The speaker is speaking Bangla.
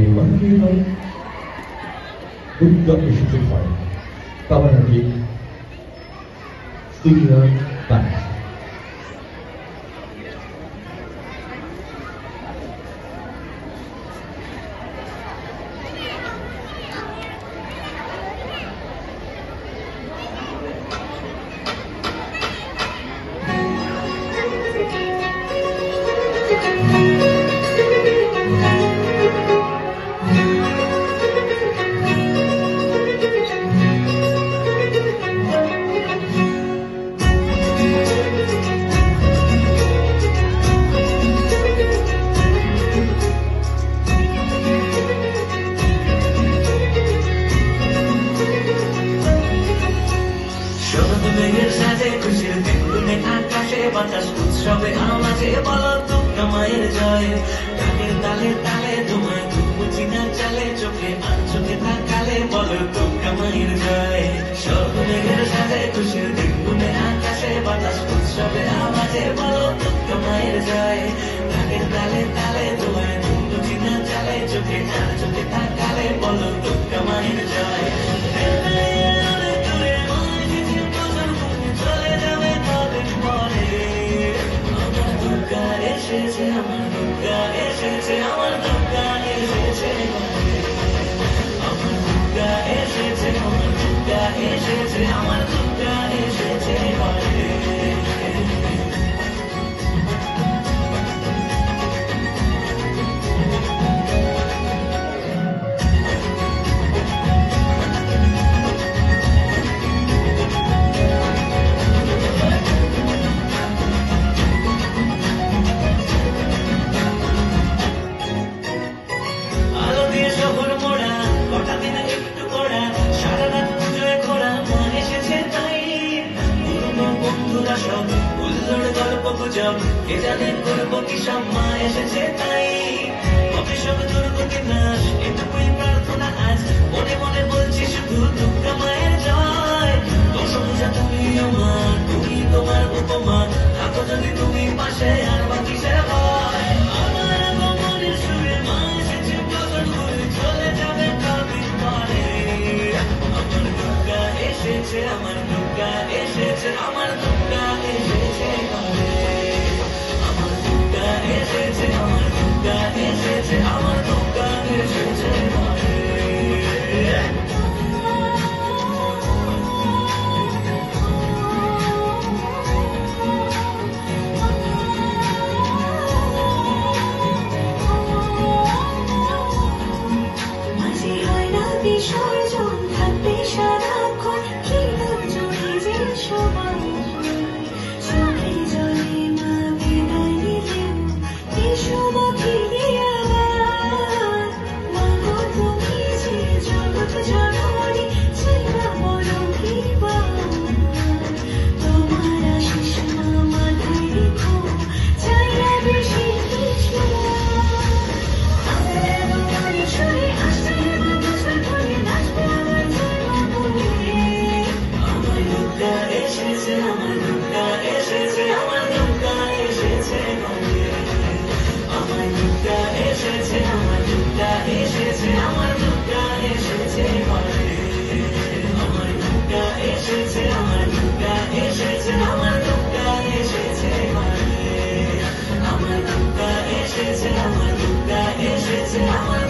Manila Duga eসেছে ঘরে তার আগে দুনিয়া বাড়ি বাতাস উৎসবে আমাজে বলো দুর্গা মায়ের জয় গানের তালে তালে তোমায় বুঝি না চালে চোখে আর চোখে থাকালে বলো দুর্গা মায়ের জয় সব মেঘের সাথে খুশির দিন গুনে আকাশে বাতাস উৎসবে আমাজে বলো দুর্গা মায়ের জয় গানের তালে তালে তোমায় বুঝি না চালে চোখে আর চোখে থাকালে বলো দুর্গা মায়ের জয় এসেছে আমার দুর্গা এসেছে আমার দুর্গা এসেছে আমার দুর্গা এসেছে আমার দুর্গা এসেছে আমার দুর্গা এসেছে কে জানে করবো কি সম্মা এসেছে তাই হবে সব দুর্গতি নাশ এটুকুই প্রার্থনা আজ মনে মনে বলছি শুধু দুর্গা মায়ের জয় দশম যা তুমি আমার তুমি তোমার উপমা থাকো যদি তুমি পাশে আর বাকি সে হয় আমার মনের সুরে মা এসেছে বদল করে চলে যাবে কদিন পরে আমার দুর্গা এসেছে আমার দুর্গা এসেছে আমার দুর্গা এসেছে এসেছে আমার দুর্গা এসেছে আমার দুর্গা এসেছে মাঝে হয় না বিসর্জন থাকবে সারাক্ষণ কি জড়িয়ে যে সবাই চোখে জলে মা বিদায় নিলেন আমার